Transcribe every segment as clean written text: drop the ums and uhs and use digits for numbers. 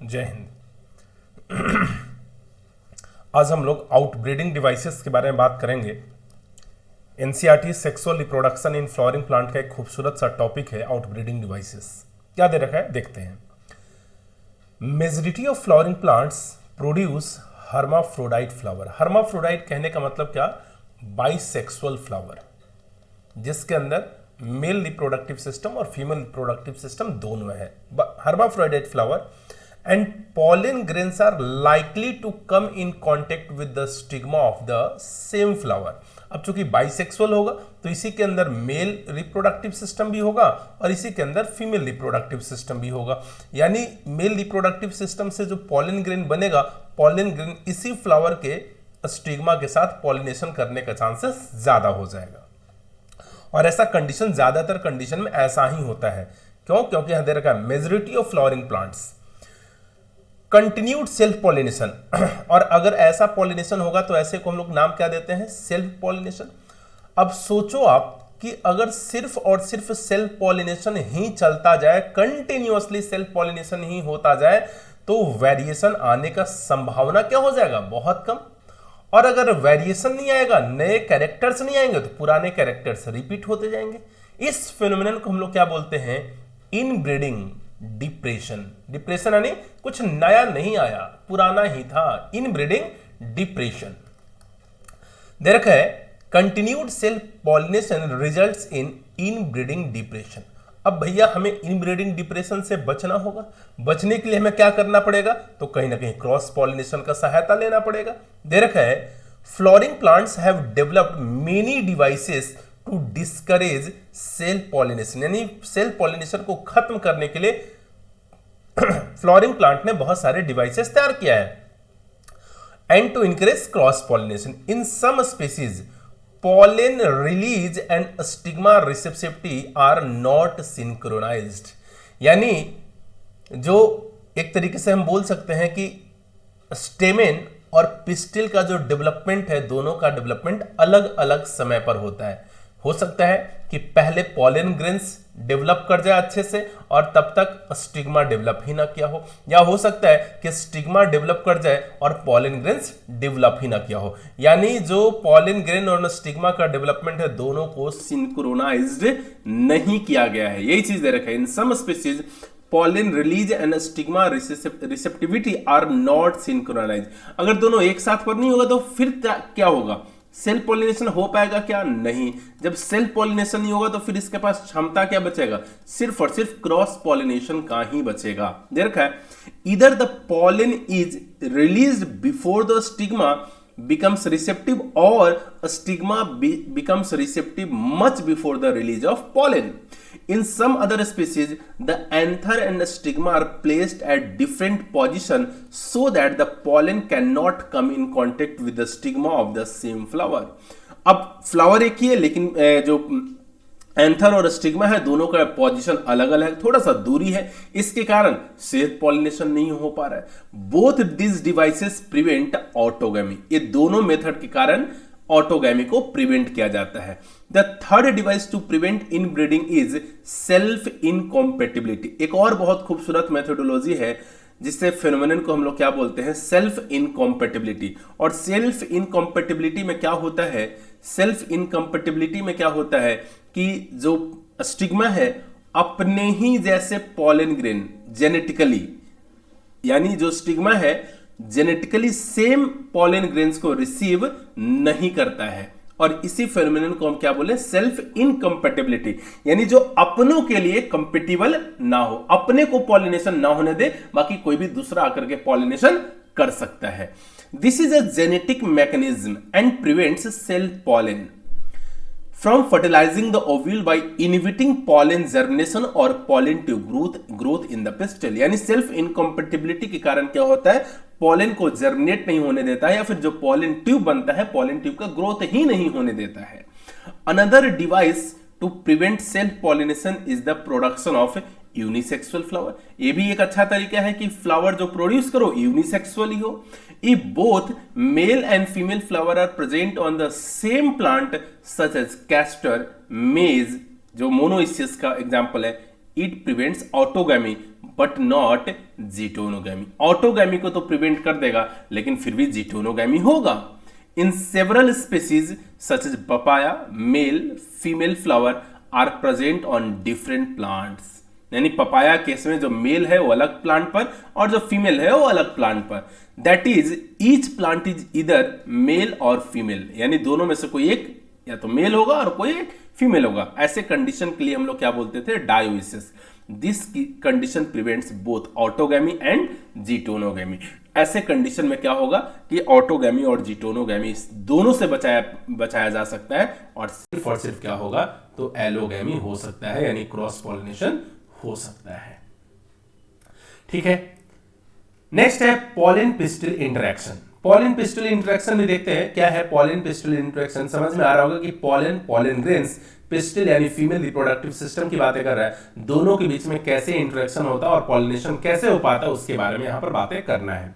जय हिंद। आज हम लोग आउटब्रीडिंग डिवाइसेस के बारे में बात करेंगे। NCERT sexual reproduction in flowering plant का एक खूबसूरत सा टॉपिक है आउटब्रीडिंग डिवाइसेस। क्या दे रखा है देखते हैं। Majority of flowering plants produce hermaphrodite flower. Hermaphrodite कहने का मतलब क्या? बाइसेक्सुअल फ्लावर, जिसके अंदर मेल रिप्रोडक्टिव सिस्टम और फीमेल रिप्रोडक्टिव सिस्टम दोनों है। hermaphrodite flower and pollen grains are likely to come in contact with the stigma of the same flower। अब चूंकि बाइसेक्सुअल होगा तो इसी के अंदर मेल रिप्रोडक्टिव सिस्टम भी होगा और इसी के अंदर फीमेल रिप्रोडक्टिव सिस्टम भी होगा। यानी मेल रिप्रोडक्टिव सिस्टम से जो पॉलन ग्रेन बनेगा, पॉलन ग्रेन इसी फ्लावर के स्टिग्मा के साथ पॉलिनेशन करने का चांसेस ज्यादा हो जाएगा। और ऐसा कंडीशन ज्यादातर कंडीशन में ऐसा ही होता है। क्यों? क्योंकि यहां दे रखा है majority of flowering plants continued self pollination. और अगर ऐसा पॉलिनेशन होगा तो ऐसे को हम लोग नाम क्या देते हैं? Self pollination. अब सोचो आप कि अगर सिर्फ और सिर्फ सेल्फ पॉलिनेशन ही चलता जाए, कंटिन्यूअसली सेल्फ पॉलिनेशन ही होता जाए, तो वेरिएशन आने का संभावना क्या हो जाएगा? बहुत कम। और अगर वेरिएशन नहीं आएगा, नए कैरेक्टर्स नहीं आएंगे, तो पुराने कैरेक्टर्स रिपीट होते जाएंगे। इस फिनोमिनन को हम लोग क्या बोलते हैं? Inbreeding depression. डिप्रेशन यानी कुछ नया नहीं आया, पुराना ही था। इनब्रीडिंग डिप्रेशन दे रखा है continued self pollination results in inbreeding depression. अब भैया हमें इनब्रीडिंग डिप्रेशन से बचना होगा। बचने के लिए हमें क्या करना पड़ेगा? तो कहीं ना कहीं क्रॉस पॉलिनेशन का सहायता लेना पड़ेगा। दे रखा है flowering plants have developed many devices to discourage self pollination. यानी सेल्फ पॉलिनेशन को खत्म करने के लिए फ्लोरिंग प्लांट ने बहुत सारे डिवाइसेस तैयार किया है। And to encourage cross pollination in some species pollen release and stigma receptivity are not synchronized। यानी जो एक तरीके से हम बोल सकते हैं कि स्टेमेन और पिस्टिल का जो डेवलपमेंट है, दोनों का डेवलपमेंट अलग अलग समय पर होता है। हो सकता है कि पहले पॉलन ग्रेन्स डेवलप कर जाए अच्छे से और तब तक स्टिग्मा डेवलप ही ना किया हो, या हो सकता है कि स्टिग्मा डेवलप कर जाए और पॉलन ग्रेन्स डेवलप ही ना किया हो। यानी जो पॉलन ग्रेन और स्टिग्मा का डेवलपमेंट है, दोनों को सिंक्रोनाइज्ड नहीं किया गया है। यही चीज दे रखा है। In some species pollen release and stigma receptivity are not synchronized। अगर दोनों एक साथ पर नहीं होगा तो फिर क्या होगा? सेल्फ पॉलिनेशन हो पाएगा क्या? नहीं। जब सेल्फ पॉलिनेशन नहीं होगा तो फिर इसके पास क्षमता क्या बचेगा? सिर्फ और सिर्फ क्रॉस पॉलिनेशन का ही बचेगा। देख रखा है इधर the pollen is released before the stigma becomes receptive or a stigma becomes receptive much before the release of pollen। In some other species the anther and the stigma are placed at different position so that the pollen cannot come in contact with the stigma of the same flower। अब flower एक ही है, लेकिन जो anther और stigma है, दोनों का position अलग अलग, थोड़ा सा दूरी है। इसके कारण सेल्फ पॉलिनेशन नहीं हो पा रहा है। Both this devices prevent autogamy. ये दोनों मेथड के कारण ऑटोगैमी को प्रिवेंट किया जाता है। The third device to prevent inbreeding is self incompatibility. एक और बहुत खूबसूरत मेथोडोलॉजी है जिससे फिनोमेनन को हम लोग क्या बोलते हैं? Self incompatibility. और सेल्फ इनकॉम्पेटिबिलिटी में क्या होता है? सेल्फ इनकॉम्पेटिबिलिटी में क्या होता है कि जो स्टिग्मा है अपने ही जैसे पॉलन ग्रेन जेनेटिकली, यानी जो स्टिग्मा है जेनेटिकली सेम पॉलन ग्रेन्स को रिसीव नहीं करता है। और इसी फेनोमेनन को हम क्या बोले? Self incompatibility. यानी जो अपनों के लिए कंपेटिबल ना हो, अपने को पॉलिनेशन ना होने दे, बाकी कोई भी दूसरा आकर के पॉलिनेशन कर सकता है। This is a genetic mechanism and prevents self pollen from fertilizing the ovule by inhibiting pollen germination or pollen tube growth in the pistil। यानी सेल्फ इनकॉम्पेटिबिलिटी के कारण क्या होता है? पॉलन को जर्मिनेट नहीं होने देता है, या फिर जो पॉलन ट्यूब बनता है, पॉलन ट्यूब का ग्रोथ ही नहीं होने देता है। Another device to prevent self pollination is the production of unisexual flower. ये भी एक अच्छा तरीका है कि फ्लावर जो प्रोड्यूस करो यूनिसेक्सुअल ही हो। If both male and female flower are present on the same plant such as castor, maize, जो मोनोइसियस का एग्जाम्पल है, it prevents autogamy but not geitonogamy. Autogamy को तो प्रिवेंट कर देगा, लेकिन फिर भी जीटोनोगैमी होगा। In several species such as papaya, male female flower are present on different plants. यानी पपाया केस में जो मेल है वो अलग प्लांट पर और जो फीमेल है वो अलग प्लांट पर। That is each plant is इधर मेल और फीमेल, यानी दोनों में से कोई एक या तो मेल होगा और कोई एक फीमेल होगा। ऐसे कंडीशन के लिए हम लोग क्या बोलते थे, dioecious. This condition prevents both autogamy and geitonogamy. ऐसे कंडीशन में क्या होगा कि ऑटोगैमी और जीटोनोगैमी दोनों से बचाया जा सकता है, और सिर्फ क्या होगा तो एलोगैमी हो सकता है, यानी क्रॉस पॉलिनेशन हो सकता है। ठीक है, नेक्स्ट है pollen pistil interaction. Pollen pistil interaction में देखते हैं क्या है पॉलिन पिस्टिल इंटरेक्शन। समझ में आ रहा होगा कि पॉलिन ग्रेन्स, पिस्टिल यानी फीमेल रिप्रोडक्टिव सिस्टम की बातें कर रहा है, दोनों के बीच में कैसे इंटरेक्शन होता है और पॉलिनेशन कैसे हो पाता है उसके बारे में यहां पर बातें करना है।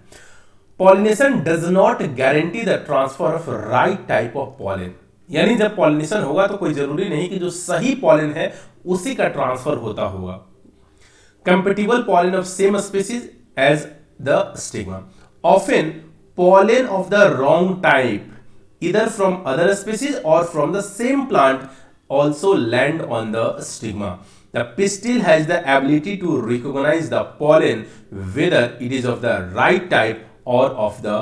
Pollination does not guarantee the transfer of right type of pollen, यानी जब पॉलिनेशन होगा तो कोई जरूरी नहीं कि जो सही पॉलिन है उसी का ट्रांसफर होता होगा। Compatible pollen of same species as the stigma. Often pollen of the wrong type, either from other species or from the same plant, also land on the stigma. The pistil has the ability to recognize the pollen whether it is of the right type or of the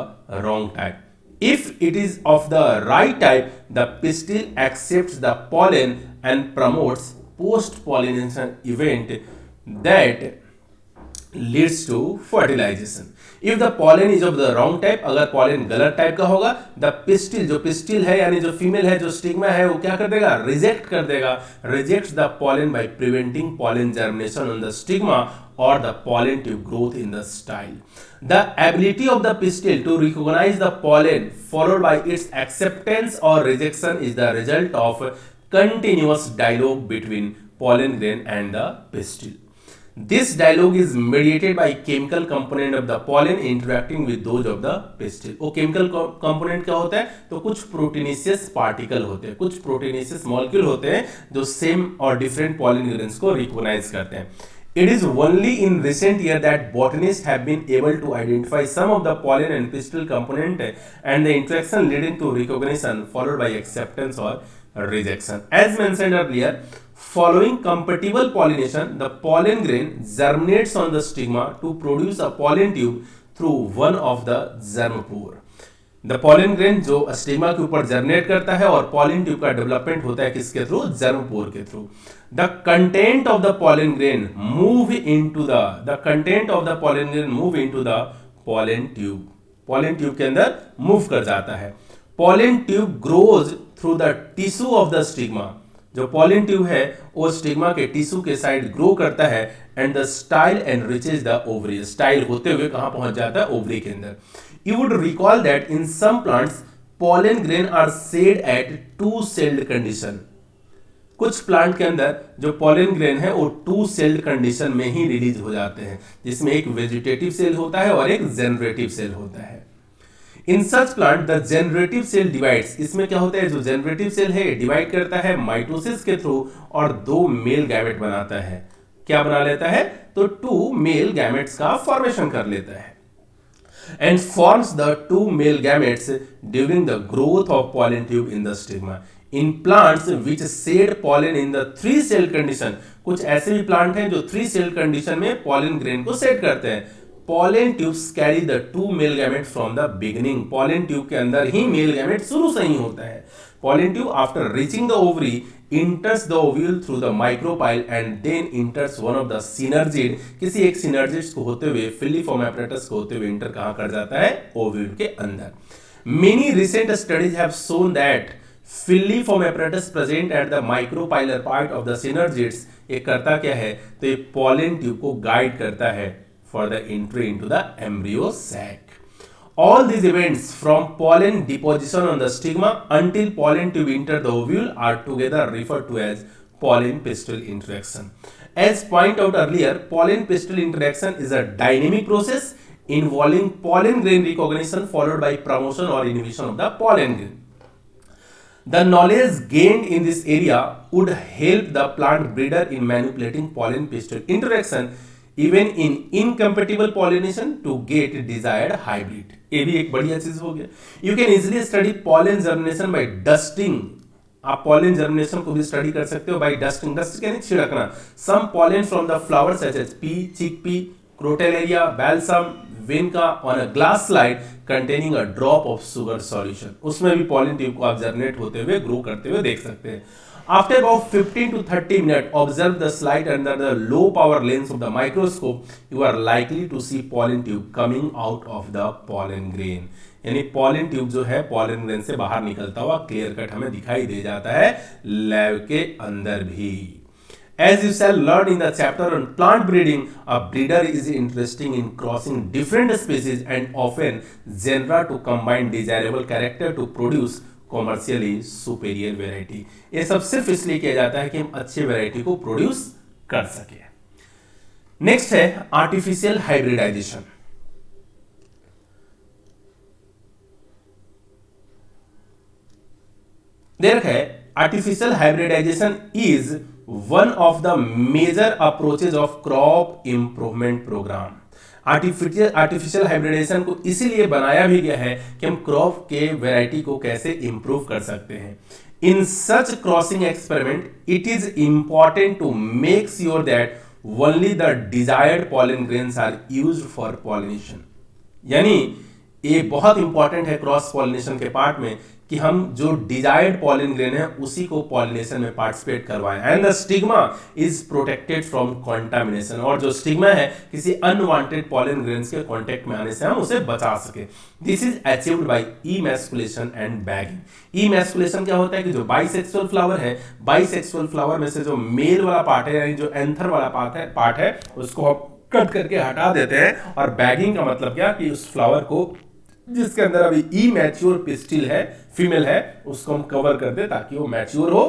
wrong type. If it is of the right type, the pistil accepts the pollen and promotes post-pollination event that leads to fertilization. If the pollen is of the wrong type, अगर pollen गलत type का होगा, the pistil, जो pistil है यानी जो female है, जो स्टिग्मा है, वो क्या कर देगा, रिजेक्ट कर देगा, rejects the pollen by preventing pollen germination on the stigma or the pollen tube growth in the style. The ability of the pistil to recognize the pollen followed by its acceptance or rejection is the result of continuous dialogue between pollen grain and the pistil. This dialogue is mediated by chemical component of the pollen interacting with those of the pistil. वो chemical component क्या होता है, तो कुछ proteinaceous particle होते हैं, कुछ proteinaceous molecule होते हैं जो सेम और डिफरेंट पॉलिन ग्रेन्स को रिकॉग्नाइज करते हैं। It is only in recent years that botanists have been able to identify some of the pollen and pistil component and the interaction leading to recognition followed by acceptance or rejection. As mentioned earlier, following compatible pollination, the pollen grain germinates on the stigma to produce a pollen tube through one of the germ pore. The pollen grain जो stigma के ऊपर germinate करता है और pollen tube का development होता है किसके थ्रू, germ pore के through. The content of the pollen grain move into the pollen tube. pollen tube के अंदर मूव कर जाता है. Pollen tube grows through the tissue of the stigma. जो पॉलिन ट्यूब है वो स्टिग्मा के टिश्यू के साइड ग्रो करता है and the style enriches the ovary. Style होते हुए कहां पहुंच जाता है, ओवरी के अंदर. You would recall that in some plants pollen grain are shed at two celled condition. कुछ प्लांट के अंदर जो pollen grain है वो टू सेल्ड कंडीशन में ही रिलीज हो जाते हैं, जिसमें एक वेजिटेटिव सेल होता है और एक जनरेटिव सेल होता है. In such plant the generative cell divides. इसमें क्या होता है, जो जनरेटिव सेल है डिवाइड करता है माइटोसिस के थ्रू और दो मेल गैमेट बनाता है. क्या बना लेता है, तो टू मेल गैमेट्स का फॉर्मेशन कर लेता है and forms the two male gametes during the growth of pollen tube in the stigma. In plants which shed pollen in the three cell condition, कुछ ऐसे भी प्लांट हैं जो थ्री सेल कंडीशन में pollen grain को set करते हैं. Pollen tubes carry the two male gametes from the beginning. Pollen tube के अंदर ही मेल गैमेट शुरू से ही होता है. Pollen tube after reaching the ovary enters the ovule through the micropyle and then enters one of the synergid. किसी एक synergid को होते हुए filiform apparatus को होते हुए enter कहाँ कर जाता है, ovule के अंदर. Many recent studies have shown that filiform apparatus present at the micropylar part of the synergids ये करता क्या है, तो ये pollen tube को guide करता है for the entry into the embryo sac. All these events from pollen deposition on the stigma until pollen tube enter the ovule are together referred to as pollen pistil interaction. As pointed out earlier, pollen pistil interaction is a dynamic process involving pollen grain recognition followed by promotion or inhibition of the pollen grain. The knowledge gained in this area would help the plant breeder in manipulating pollen pistil interaction even in incompatible pollination to get desired hybrid. ये भी एक बढ़िया चीज हो गया। You can easily study pollen germination by dusting. आप pollen germination को भी स्टडी कर सकते हो बाय डस्टिंग। डस्ट यानी छिड़कना। Some pollen from the flower such as pea, chickpea, crotalaria, balsam, vinca on a glass slide containing a drop of sugar solution. उसमें भी पॉलन ट्यूब को आप जर्मिनेट होते हुए ग्रो करते हुए देख सकते हैं। After about 15 to 30 minutes, observe the slide under the low power lens of the microscope. You are likely to see pollen tube coming out of the pollen grain. यानी pollen tube जो है pollen grain से बाहर निकलता हुआ clear cut हमें दिखाई दे जाता है लैब के अंदर भी। As you shall learn in the chapter on plant breeding, a breeder is interested in crossing different species and often genera to combine desirable character to produce commercially superior variety. ये सब सिर्फ इसलिए किया जाता है कि हम अच्छी वेराइटी को प्रोड्यूस कर सके। नेक्स्ट है आर्टिफिशियल हाइब्रिडाइजेशन। दे रखा है artificial hybridization is one of the major approaches of crop improvement program. Artificial hybridization को इसीलिए बनाया भी गया है कि हम क्रॉप के वैरायटी को कैसे इंप्रूव कर सकते हैं। In such crossing experiment it is important to make sure that only the desired pollen grains are used for pollination. यानी ये बहुत इंपॉर्टेंट है क्रॉस पॉलिनेशन के पार्ट में कि हम जो डिजायर्ड पॉलन ग्रेन है उसी को पॉलिनेशन में पार्टिसिपेट करवाएं। And the stigma is protected from contamination. और जो स्टिग्मा है किसी अनवांटेड पॉलन ग्रेन्स के कांटेक्ट में आने से हम उसे बचा सके। This is achieved by emasculation and bagging. Emasculation क्या होता है कि जो बाइसेक्सुअल फ्लावर है, बाइसेक्सुअल फ्लावर में से जो मेल वाला पार्ट है यानी जो एंथर वाला पार्ट है उसको हम कट करके हटा देते हैं। और बैगिंग का मतलब क्या कि उस फ्लावर को जिसके अंदर अभी इमैच्योर पिस्टिल है, फीमेल है, उसको हम कवर कर दे ताकि वो मैच्योर हो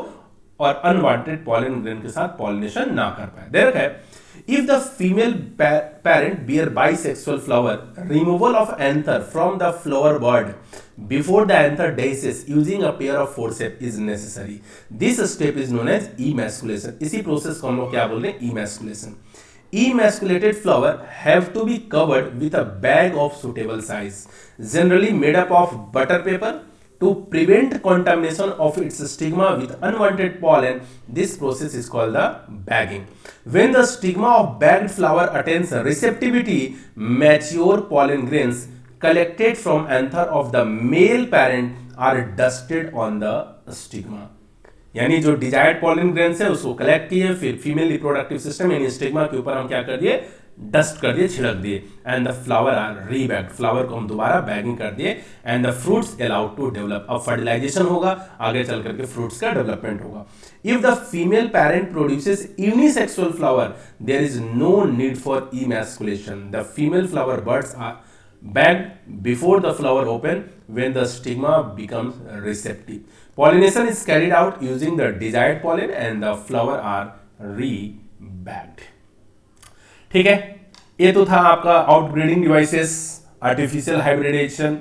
और अनवांटेड पॉलन ग्रेन के साथ पॉलिनेशन ना कर पाए। देख है if the female parent bear bisexual flower, removal of anther from the flower bud before the anther dies using a pair of forceps is necessary. This step is known as emasculation. इसी process को हम लोग क्या बोल रहे हैं? emasculation. Emasculated flower have to be covered with a bag of suitable size, generally made up of butter paper, to prevent contamination of its stigma with unwanted pollen. This process is called the bagging. When the stigma of bagged flower attains receptivity, mature pollen grains collected from anther of the male parent are dusted on the stigma. यानी जो desired pollen grains है उसको collect किए, फिर female reproductive system यानी stigma के ऊपर हम क्या कर दिए? डस्ट कर दिए, छिड़क दिए। And the flower are rebagged, flower को हम दोबारा बैगिंग कर दिए। And the fruits allowed to develop, अब फर्टिलाइजेशन होगा, आगे चल करके फ्रूट्स का डेवलपमेंट होगा। If the female parent produces unisexual flower, there is no need for emasculation. The female flower buds are bagged before the flower open when the stigma becomes receptive. Pollination is carried out using the desired pollen and the flower are re-bagged. ठीक है, ये तो था आपका outbreeding devices, artificial hybridisation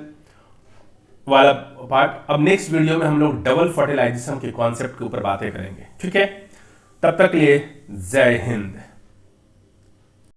वाला part. अब next video में हम लोग डबल फर्टिलाइजेशन के कॉन्सेप्ट के ऊपर बातें करेंगे। ठीक है, तब तक के लिए जय हिंद।